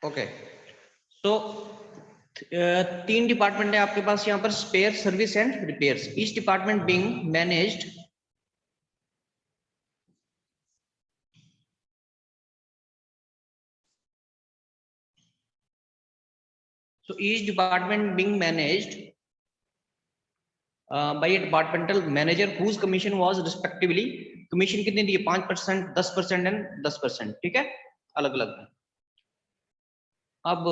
Okay, सो तीन department है आपके पास यहाँ पर, spare, service and repairs. Each department being managed so each department being managed by a departmental manager whose commission was respectively, commission कितनी दी है, 5%, 10% एंड 10%, ठीक है, अलग अलग है। अब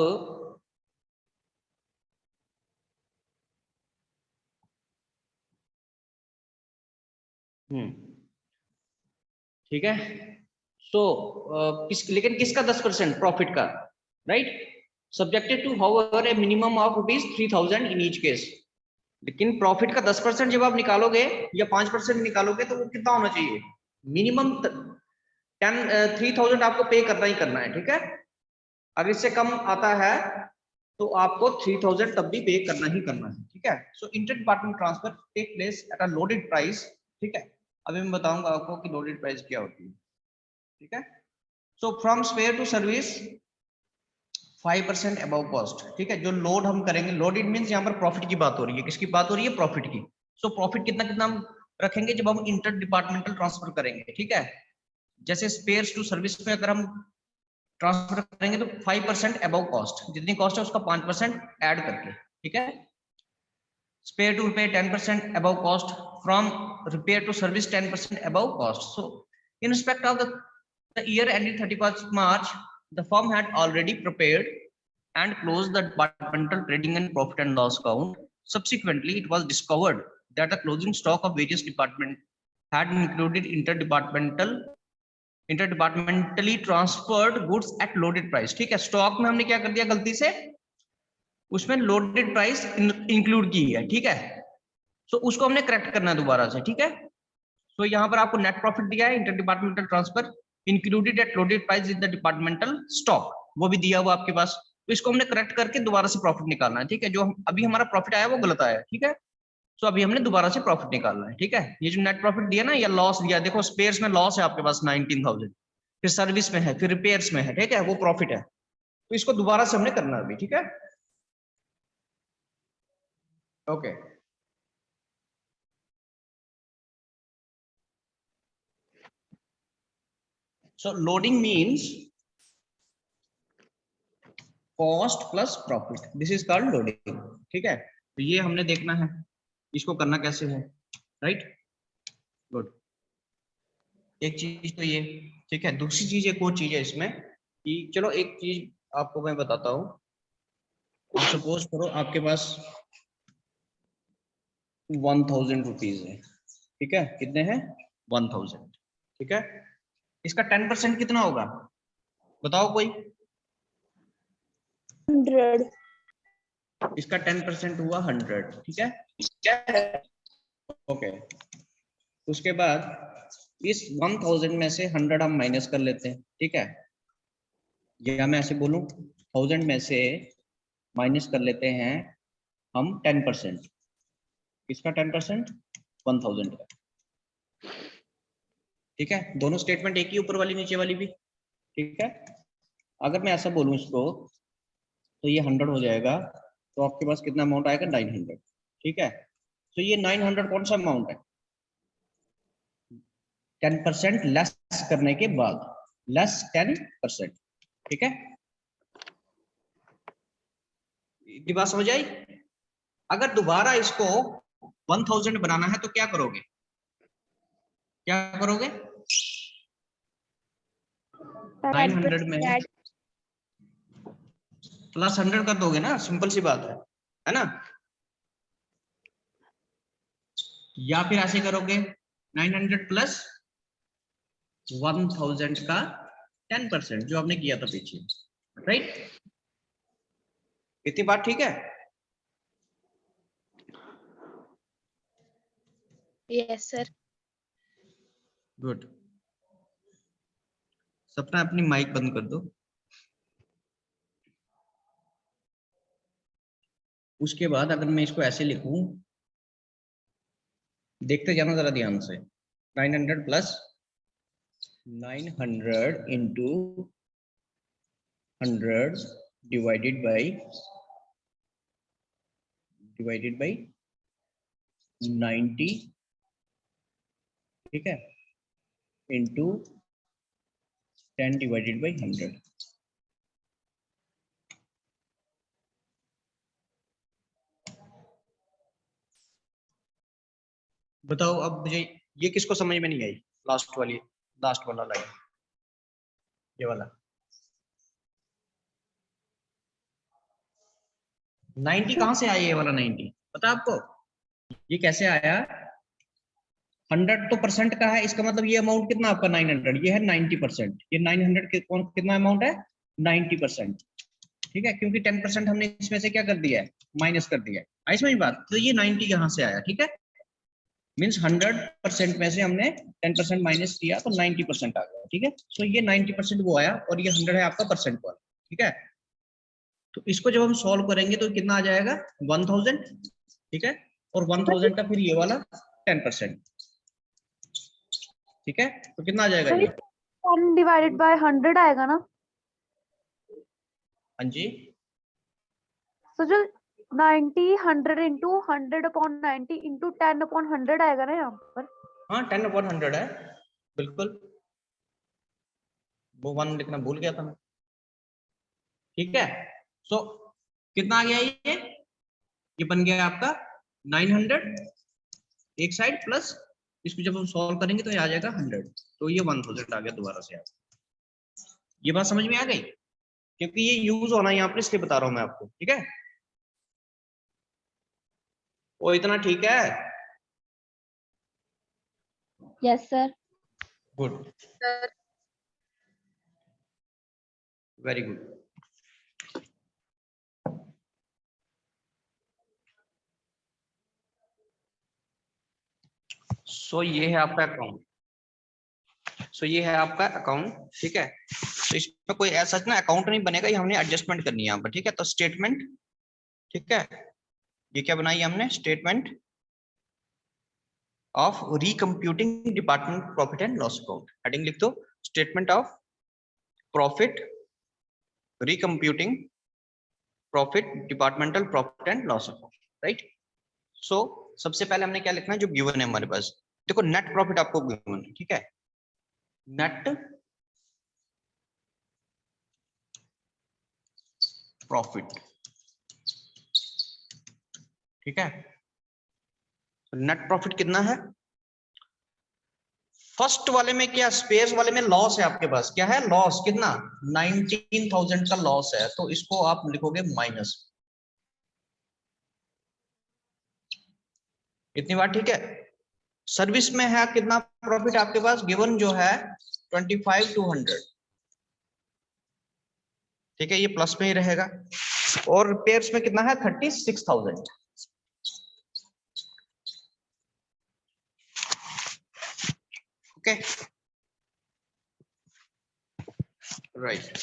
ठीक है, सो लेकिन किसका 10%? प्रॉफिट का, right, subjected to however a minimum of ₹3000 in each case. लेकिन प्रॉफिट का 10% जब आप निकालोगे या 5% निकालोगे तो वो कितना होना चाहिए? मिनिमम 3000 आपको पे करना ही करना है, ठीक है। अगर इससे कम आता है तो आपको 3000 तब भी पे करना ही करना है, ठीक है। So inter department transfer take place at a loaded price, ठीक है। अभी मैं बताऊंगा आपको कि लोडेड प्राइस क्या होती है, ठीक है। So from spare to service 5% above cost, ठीक है। जो लोड हम करेंगे, लोडेड मींस यहाँ पर प्रॉफिट की बात हो रही है। किसकी बात हो रही है? प्रॉफिट की। सो प्रॉफिट कितना कितना हम रखेंगे जब हम इंटर डिपार्टमेंटल ट्रांसफर करेंगे, ठीक है। जैसे स्पेयर्स टू सर्विस में अगर हम ट्रांसफर करेंगे तो 5% अबव कॉस्ट, जितनी कॉस्ट है उसका 5% ऐड करके, ठीक है। Spare to repair 10% above cost, from repair to service 10% above cost. So in respect of the year ending 31st March, the firm had already prepared and closed the departmental trading and profit and loss account. Subsequently, it was discovered that the closing stock of various departments had included interdepartmentally transferred goods at loaded price, ठीक है। Stock में हमने क्या कर दिया गलती से, उसमें लोडेड प्राइस इंक्लूड की है, ठीक है। सो उसको हमने करेक्ट करना है दोबारा से, ठीक है। सो यहाँ पर आपको नेट प्रॉफिट दिया है, inter departmental transfer included at loaded price in the departmental stock, वो भी दिया हुआ आपके पास। तो इसको हमने करेक्ट करके दोबारा से प्रॉफिट निकालना है, ठीक है। जो अभी हमारा प्रॉफिट आया वो गलत आया है, ठीक है। सो अभी हमने दोबारा से प्रॉफिट निकालना है, ठीक है। ये जो नेट प्रॉफिट दिया ना या लॉस दिया, देखो स्पेयर्स में लॉस है आपके पास 19000, फिर सर्विस में है, फिर रिपेयर्स में है, ठीक है, वो प्रॉफिट है। तो इसको दोबारा से हमने करना है अभी, ठीक है। Okay, so loading means cost plus profit, this is called loading, ठीक है। तो ये हमने देखना है इसको करना कैसे है, राइट, गुड। एक चीज तो ये, ठीक है। दूसरी चीज एक और चीज है इसमें कि चलो एक चीज आपको मैं बताता हूँ। सपोज करो आपके पास 1000 रुपीज है, ठीक है। कितने हैं? 1000, ठीक है। इसका 10% कितना होगा बताओ कोई? 100। इसका 10% हुआ 100, ठीक है, ओके। उसके बाद इस 1000 में से 100 हम माइनस कर लेते हैं, ठीक है। या मैं ऐसे बोलूं 1000 में से माइनस कर लेते हैं हम 10%। किसका 10%? 1000 का, ठीक है। दोनों स्टेटमेंट एक ही, ऊपर वाली नीचे वाली भी, ठीक है। अगर मैं ऐसा बोलूं इसको तो ये 100 हो जाएगा, तो आपके पास कितना अमाउंट आएगा? 900, ठीक है। तो ये 900 कौन सा अमाउंट है? 10% लेस करने के बाद, लेस 10%, ठीक है। ये बात समझ आई? अगर दोबारा इसको 1000 बनाना है तो क्या करोगे? क्या करोगे? 900 में प्लस 100 कर दोगे ना, सिंपल सी बात है ना। या फिर ऐसे करोगे 900 प्लस 1000 का 10%, जो आपने किया था पीछे, राइट। इतनी बात ठीक है? Yes sir. गुड। सपना अपनी माइक बंद कर दो। उसके बाद अगर मैं इसको ऐसे लिखूं, देखते जाना जरा ध्यान से, 900 प्लस 900 इंटू 100 डिवाइडेड बाय 90, ठीक है, इंटू 10 डिवाइडेड बाय 100। बताओ अब मुझे ये किसको समझ में नहीं आई, लास्ट वाला लाइन, ये वाला 90 कहां से आया, ये वाला 90 पता है आपको, ये कैसे आया? 100 तो परसेंट का है, इसका मतलब ये अमाउंट कितना आपका 900, ये है 90%, ये 900 कितना अमाउंट है 90%, ठीक है, क्योंकि 10% हमने इसमें से क्या कर दिया है, माइनस कर दिया है, आई समझ बात? तो ये 90 यहाँ से आया, ठीक है, मीन्स 100% में से हमने 10% माइनस किया तो 90% आ गया, ठीक है। सो ये 90% वो आया और ये 100 है आपका परसेंट वाला, ठीक है। तो इसको जब हम सॉल्व करेंगे तो कितना आ जाएगा 1000, ठीक है, और 1000 का फिर ये वाला 10%, ठीक है, तो कितना आ जाएगा ये? 10 डिवाइडेड बाय 100 आएगा ना? हाँ जी, तो जो 90 100 इंटू 100 अपॉन 90 इंटू 10 अपॉन 100 आएगा ना यहाँ पर? हाँ 10/100 है, बिल्कुल, वो 1 लिखना भूल गया था मैं, ठीक है। सो कितना आ गया ये बन गया आपका 900 एक साइड प्लस, इसको जब हम सॉल्व करेंगे तो ये आ जाएगा 100, तो ये 1000 आ गया दोबारा से। आप ये बात समझ में आ गई, क्योंकि ये यूज होना है यहाँ पर, इसलिए बता रहा हूं मैं आपको, ठीक है। वो इतना ठीक है? Yes sir. Good, very good. So ये है आपका अकाउंट, ये है आपका अकाउंट, ठीक है। तो इसमें कोई ऐसा ना अकाउंट नहीं बनेगा, ये हमने एडजस्टमेंट करनी है यहाँ पर, ठीक है। तो स्टेटमेंट, ठीक है, ये क्या बनाई हमने, statement of recomputing department profit and loss account, heading लिख दो, statement of profit recomputing profit departmental profit and loss account, right. So सबसे पहले हमने क्या लिखना है, जो गिवन है हमारे पास, देखो नेट प्रॉफिट आपको गिवन है, ठीक है, नेट प्रॉफिट, ठीक है। नेट प्रॉफिट कितना है, फर्स्ट वाले में क्या, स्पेस वाले में लॉस है आपके पास, क्या है लॉस, कितना 19,000 का लॉस है, तो इसको आप लिखोगे माइनस, इतनी बात ठीक है। सर्विस में है कितना प्रॉफिट आपके पास, गिवन जो है 25,200, ठीक है, ये प्लस में ही रहेगा, और रिपेयर्स में कितना है 36,000, ओके, राइट।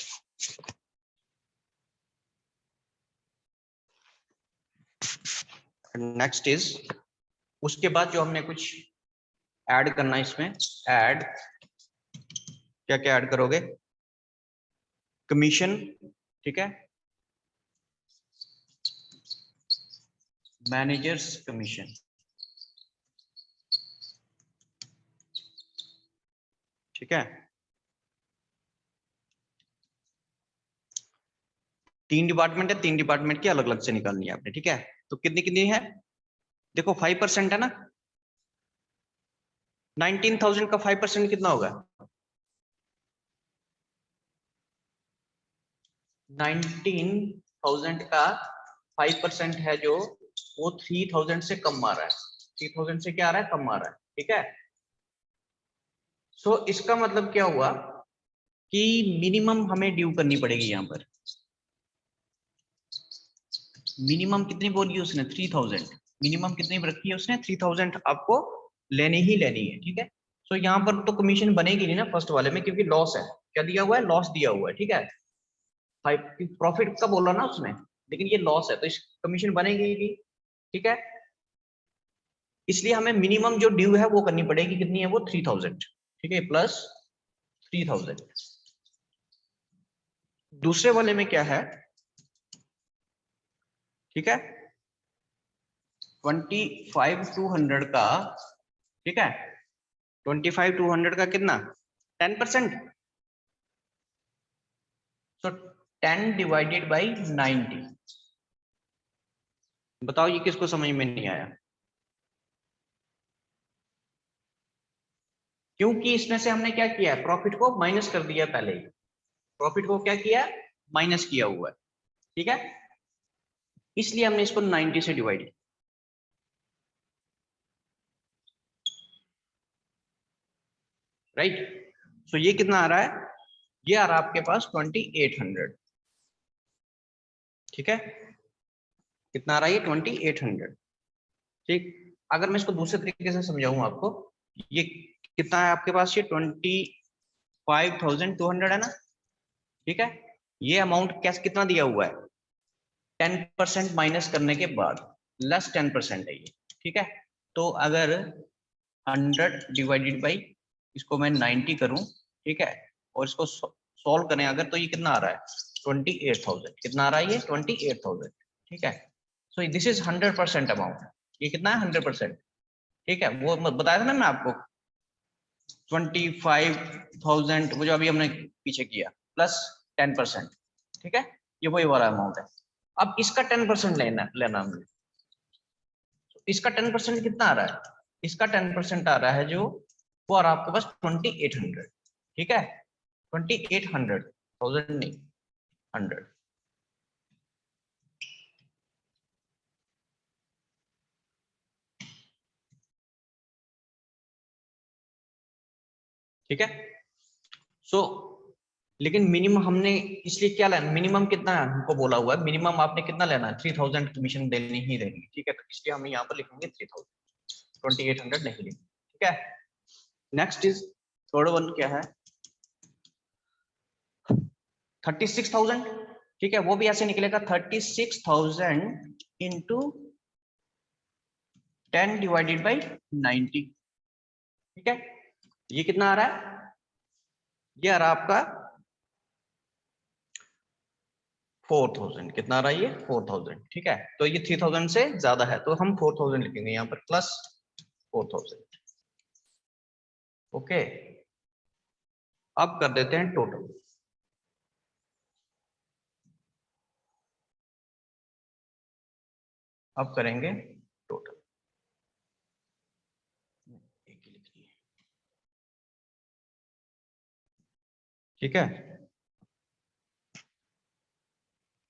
नेक्स्ट इज, उसके बाद जो हमने कुछ ऐड करना है इसमें, ऐड क्या क्या ऐड करोगे, कमीशन, ठीक है, मैनेजर्स कमीशन, ठीक है, 3 डिपार्टमेंट है, 3 डिपार्टमेंट की अलग अलग से निकालनी है आपने, ठीक है। तो कितनी कितनी है, देखो 5% है ना, 19,000 का 5% कितना होगा, 19,000 का 5% है जो, वो 3,000 से कम आ रहा है, 3,000 से क्या आ रहा है, कम आ रहा है, ठीक है। सो इसका मतलब क्या हुआ कि मिनिमम हमें ड्यू करनी पड़ेगी यहाँ पर, मिनिमम कितनी बोली उसने 3,000, मिनिमम कितनी रखी है उसने 3,000, आपको लेनी ही लेनी है, ठीक है। सो यहाँ पर तो कमीशन बनेगी नहीं ना फर्स्ट वाले में, क्योंकि लॉस है, क्या दिया हुआ है, लॉस दिया हुआ है, ठीक है, प्रॉफिट का बोला ना उसने, लेकिन ये लॉस है तो इस कमीशन बनेगी ही नहीं, ठीक है। इसलिए हमें मिनिमम जो ड्यू है वो करनी पड़ेगी, कितनी है वो 3,000, ठीक है, प्लस 3,000, दूसरे वाले में क्या है, ठीक है, 25,200 का, ठीक है, 25,200 का कितना 10%, तो 10 डिवाइडेड बाई 90। बताओ ये किसको समझ में नहीं आया? क्योंकि इसमें से हमने क्या किया है, प्रॉफिट को माइनस कर दिया पहले ही, प्रॉफिट को क्या किया, माइनस किया हुआ है, ठीक है, इसलिए हमने इसको 90 से डिवाइड किया। राइट, सो ये कितना आ रहा है, ये आ रहा है आपके पास 2800, ठीक है, कितना आ रहा है ये 2800, ठीक। अगर मैं इसको दूसरे तरीके से समझाऊं आपको, ये कितना है आपके पास, ये 25,200 है ना, ठीक है, ये अमाउंट कैसे कितना दिया हुआ है, 10% माइनस करने के बाद, लेस 10% है ये, ठीक है। तो अगर 100 डिवाइडेड बाई इसको मैं 90 करूं, ठीक है, और इसको सॉल्व करें अगर, तो ये कितना आ रहा है 28,000, कितना आ रहा है ये 28,000, ठीक है। सो दिस इज 100% अमाउंट, ये कितना है 100%, ठीक है, वो बताया था ना मैं आपको 25,000 वो जो अभी हमने पीछे किया प्लस 10%, ठीक है, ये वही वाला अमाउंट है। अब इसका 10% लेना लेना हमने, इसका 10% कितना आ रहा है, इसका 10% आ रहा है जो, वो आ रहा है आपके पास 2800, ठीक है, 2800, 1000 नहीं 100, ठीक है। सो लेकिन मिनिमम हमने इसलिए क्या लेना, मिनिमम कितना है हमको बोला हुआ है, मिनिमम आपने कितना लेना है 3000 कमीशन देनी ही देनी, ठीक है, तो इसलिए हम यहाँ पर लिखेंगे 3000, 2800 नहीं लिखेंगे, ठीक है। नेक्स्ट इज थर्ड वन क्या है, 36,000, ठीक है, वो भी ऐसे निकलेगा 36,000 इंटू 10 डिवाइडेड बाई 90, ठीक है, ये कितना आ रहा है, ये आ रहा है आपका 4,000, कितना आ रहा है ये 4,000, ठीक है, तो ये 3,000 से ज्यादा है तो हम 4,000 लिखेंगे यहाँ पर प्लस 4,000, ओके। अब कर देते हैं टोटल, अब करेंगे टोटल, एक ही लिख दिए, ठीक है।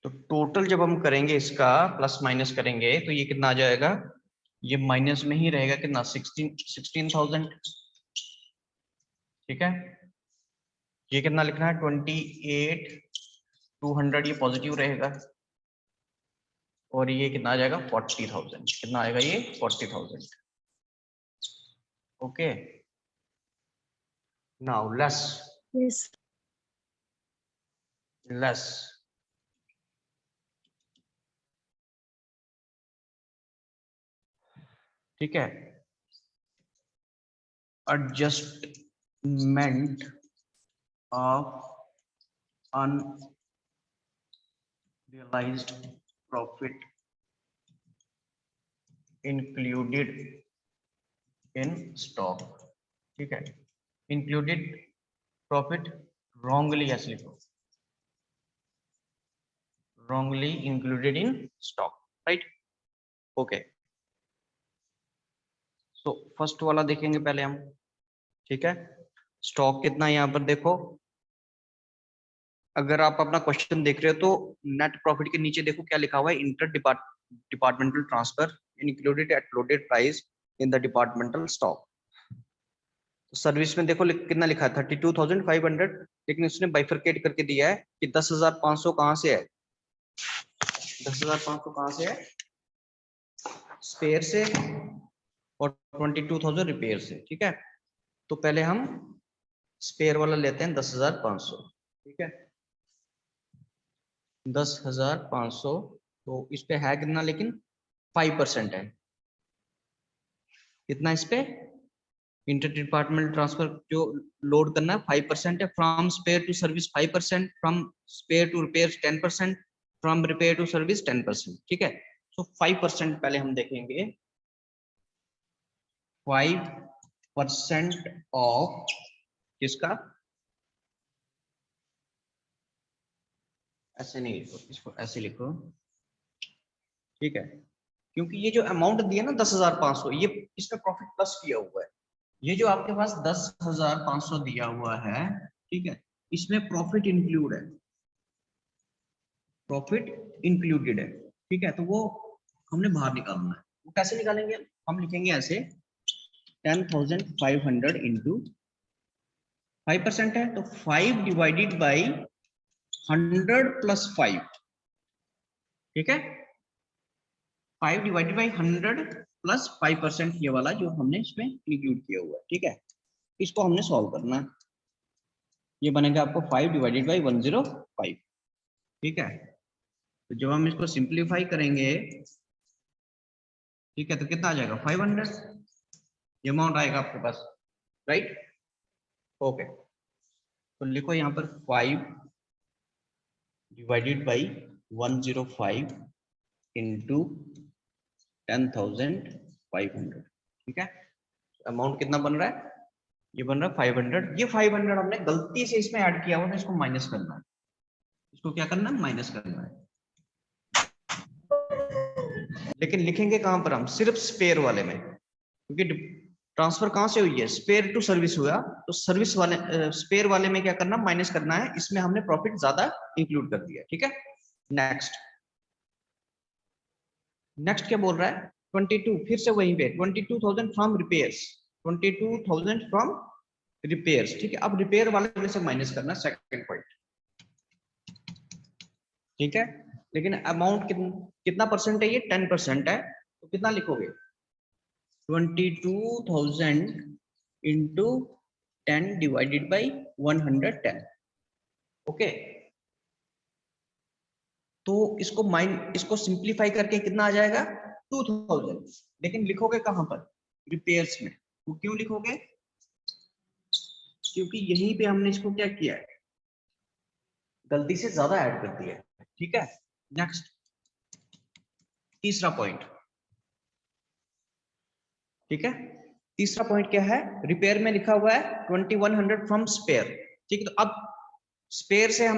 तो टोटल जब हम करेंगे इसका प्लस माइनस करेंगे तो ये कितना आ जाएगा, ये माइनस में ही रहेगा, कितना 16,000, ठीक है, ये कितना लिखना है 28,200, ये पॉजिटिव रहेगा, और ये कितना आ जाएगा 40,000, कितना आएगा ये 40,000, okay. Now less, Yes. Less, ठीक है, adjustment of unrealised profit included in stock, ठीक है, इंक्लूडेड प्रॉफिट wrongly ऐसे लिखो, wrongly included in stock, right, okay. So first वाला देखेंगे पहले हम, ठीक है, स्टॉक कितना है यहाँ पर देखो, अगर आप अपना क्वेश्चन देख रहे हो तो नेट प्रॉफिट के नीचे देखो क्या लिखा हुआ है, inter departmental transfer included at loaded price in the departmental stock. Service में देखो कितना लिखा है 32,500, लेकिन उसने बाइफरकेट करके दिया है कि 10,500 कहाँ से है, 10,500 कहाँ से है, स्पेयर से, और 22,000 रिपेयर से, ठीक है। तो पहले हम स्पेयर वाला लेते हैं 10,500, ठीक है, 10,500, तो इस पे है कितना, लेकिन 5% है, कितना इस पे इंटर डिपार्टमेंटल ट्रांसफर जो लोड करना है 5% है, from spare to service 5%, from spare to repair 10%, from repair to service 10%, ठीक है। सो 5% पहले हम देखेंगे, 5% ऑफ किसका, ऐसे नहीं लिखो, इसको ऐसे लिखो, ठीक है, क्योंकि ये जो अमाउंट दिया ना 10,500, ये इसका प्रॉफिट प्लस किया हुआ है। ये जो आपके पास 10,500 दिया हुआ है, ठीक है, इसमें प्रॉफिट इंक्लूड है, प्रॉफिट इंक्लूडेड है, ठीक है, तो वो हमने बाहर निकालना है। वो कैसे निकालेंगे, हम लिखेंगे ऐसे 10,500 इंटू 5% है, तो 5 डिवाइडेड बाई 100 प्लस 5, ठीक है, 5 डिवाइडेड बाई 100 प्लस 5%, ये वाला जो हमने इसमें इंक्लूड किया हुआ है, ठीक है। इसको हमने सॉल्व करना है, ये बनेगा आपको 5 डिवाइडेड बाई 105, ठीक है। तो जब हम इसको सिंप्लीफाई करेंगे, ठीक है, तो कितना आ जाएगा 500, ये अमाउंट आएगा आपके पास, राइट, ओके। तो लिखो यहाँ पर 5 डिवाइडेड बाई 105 इंटू 10,500, ठीक है। अमाउंट कितना बन रहा है, ये बन रहा है 500। ये 500 हमने गलती से इसमें ऐड किया हुआ था, इसको माइनस करना है, इसको क्या करना है, माइनस करना है। लेकिन लिखेंगे कहां पर, हम सिर्फ स्पेयर वाले में, क्योंकि ट्रांसफर कहां से हुई है, स्पेयर टू सर्विस हुआ, तो सर्विस वाले स्पेयर वाले में क्या करना, माइनस करना है, इसमें हमने प्रॉफिट ज्यादा इंक्लूड कर दिया, ठीक है। नेक्स्ट नेक्स्ट क्या बोल रहा है, 22, फिर से वहीं पे 22,000 फ्रॉम रिपेयर्स, 22,000 फ्रॉम रिपेयर्स, ठीक है। अब रिपेयर वाले में से माइनस करना, सेकंड पॉइंट, ठीक है। लेकिन अमाउंट कितना परसेंट है, ये 10% है, तो कितना लिखोगे, 22,000 इंटू 10 डिवाइडेड बाई 110, ओके। तो इसको सिंप्लीफाई करके कितना आ जाएगा 2,000, लेकिन लिखोगे कहां पर, रिपेयर्स में। वो क्यों लिखोगे, क्योंकि यहीं पे हमने इसको क्या किया है, गलती से ज्यादा ऐड कर दिया है, ठीक है। नेक्स्ट तीसरा पॉइंट, ठीक है, तीसरा पॉइंट क्या है, रिपेयर में लिखा हुआ है 2100 फ्रॉम स्पेयर, ठीक है। तो अब स्पेयर से हम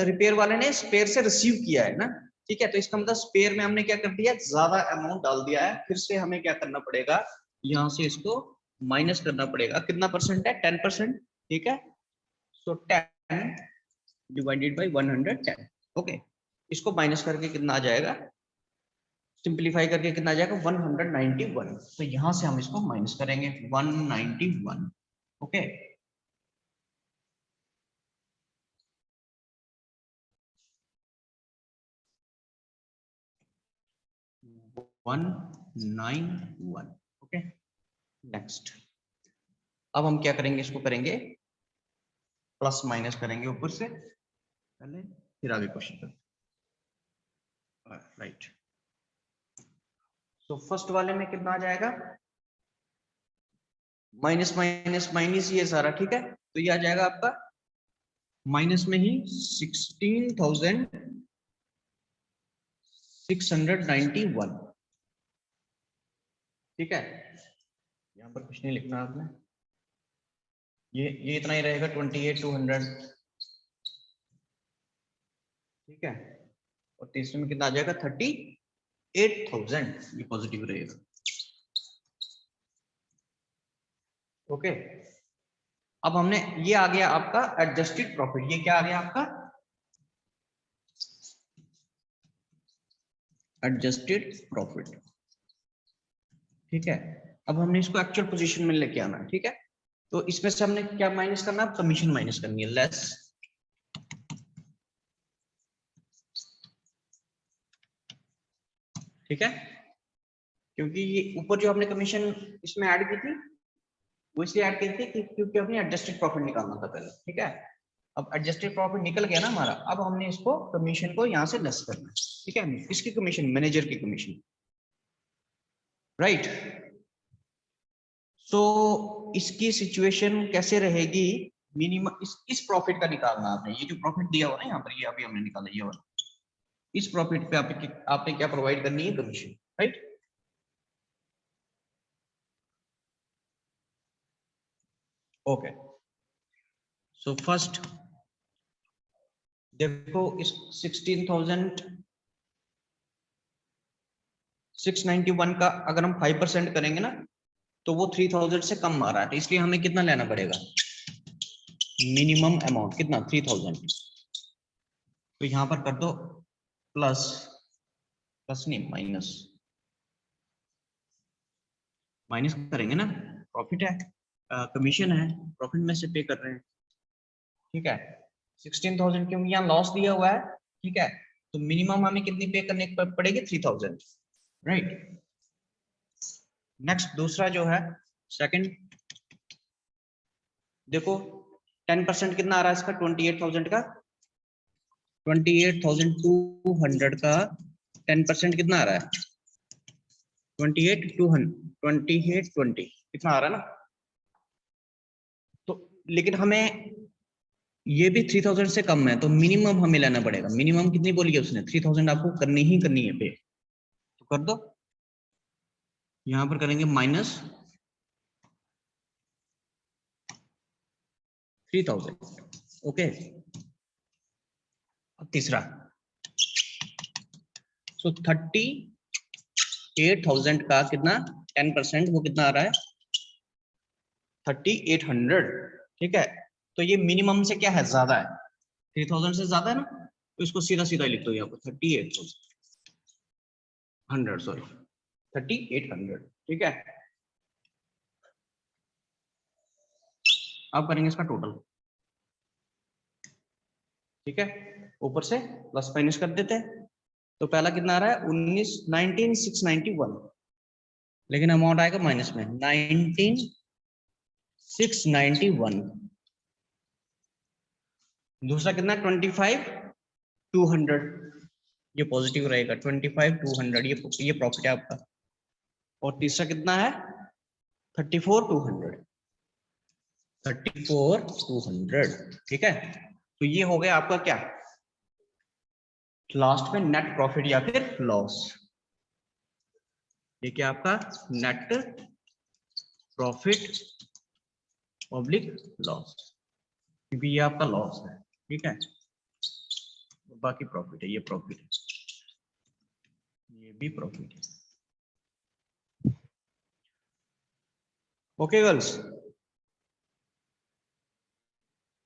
रिपेयर वाले ने स्पेयर से रिसीव किया है ना, ठीक है, तो इसका मतलब स्पेयर में हमने क्या कर दिया, ज्यादा अमाउंट डाल दिया है, फिर से हमें क्या करना पड़ेगा, यहां से इसको माइनस करना पड़ेगा, कितना परसेंट है, 10%, ठीक है। सो 10 डिवाइडेड बाई 110, ओके। इसको माइनस करके कितना आ जाएगा, सिंप्लीफाई करके कितना आ जाएगा 191, तो यहां से हम इसको माइनस करेंगे 191, ओके। One 991, okay. नेक्स्ट अब हम क्या करेंगे, इसको करेंगे प्लस माइनस करेंगे ऊपर से पहले, फिर आगे क्वेश्चन करते, राइट। तो फर्स्ट वाले में कितना आ जाएगा, माइनस माइनस माइनस ये सारा, ठीक है, तो ये आ जाएगा आपका माइनस में ही 16,691, ठीक है। यहाँ पर कुछ नहीं लिखना आपने, ये इतना ही रहेगा 28,200, ठीक है। और तीसरे में कितना आ जाएगा 38,000, ये पॉजिटिव रहेगा, ओके। अब हमने ये आ गया आपका एडजस्टेड प्रॉफिट, ये क्या आ गया आपका एडजस्टेड प्रॉफिट, ठीक है। अब हमने इसको एक्चुअल पोजीशन में लेके आना है, ठीक है। तो इसमें से हमने क्या माइनस करना है, कमीशन माइनस करनी है, लेस, ठीक है, क्योंकि ये ऊपर जो हमने कमीशन इसमें ऐड की थी, वो इसलिए ऐड की थी क्योंकि हमने एडजस्टेड प्रॉफिट निकालना था पहले, ठीक है। अब एडजस्टेड प्रॉफिट निकल गया ना हमारा, अब हमने इसको कमीशन को यहाँ से लेस करना है, ठीक है, इसकी कमीशन, मैनेजर की कमीशन, राइट। सो इसकी सिचुएशन कैसे रहेगी, मिनिमम इस प्रॉफिट का निकालना आपने, ये जो प्रॉफिट दिया हुआ ना यहाँ पर, ये अभी हमने निकाला ये वाला, इस प्रॉफिट पे आपने क्या प्रोवाइड करनी है, commission, right. Okay, so first देखो इस 16,691 का अगर हम 5% करेंगे ना तो वो 3,000 से कम आ रहा है, तो इसलिए हमें कितना लेना पड़ेगा, मिनिमम अमाउंट कितना 3,000। तो यहां पर कर दो प्लस, प्लस नहीं माइनस, माइनस करेंगे ना, प्रॉफिट है, कमीशन है, प्रॉफिट में से पे कर रहे हैं, ठीक है। 16,000 क्योंकि यहाँ लॉस दिया हुआ है, ठीक है, तो मिनिमम हमें कितनी पे करने पड़ेगी, 3,000, राइट। नेक्स्ट दूसरा जो है सेकंड, देखो 10% कितना आ रहा है इसका, 28,000 का, 28,200 का 10% कितना आ रहा है, 28,200 कितना आ रहा है ना। तो लेकिन हमें ये भी 3,000 से कम है, तो मिनिमम हमें लेना पड़ेगा, मिनिमम कितनी बोली है उसने, 3,000 आपको करनी ही करनी है पे, तो कर दो, यहां पर करेंगे माइनस 3,000, ओके। अब तीसरा, सो 38,000 का कितना 10% वो कितना आ रहा है, 3,800, ठीक है। तो ये मिनिमम से क्या है, ज्यादा है, 3,000 से ज्यादा है ना, तो इसको सीधा सीधा लिख दो यहाँ पर 38,100, सॉरी 3,800, ठीक है। अब करेंगे इसका टोटल, ठीक है, ऊपर से प्लस माइनस कर देते हैं। तो पहला कितना आ रहा है 19,691, लेकिन अमाउंट आएगा माइनस में 19,691। दूसरा कितना 25,200, ये पॉजिटिव रहेगा, 25,200 ये प्रॉफिट है आपका। और तीसरा कितना है 34,200, 34,200, ठीक है। तो ये हो गया आपका क्या, लास्ट में नेट प्रॉफिट या फिर लॉस, ये क्या आपका नेट प्रॉफिट पब्लिक लॉस, क्योंकि ये आपका लॉस है, ठीक है। बाकी प्रॉफिट है, ये प्रॉफिट है, ये भी प्रॉफिट है, ओके गर्ल्स।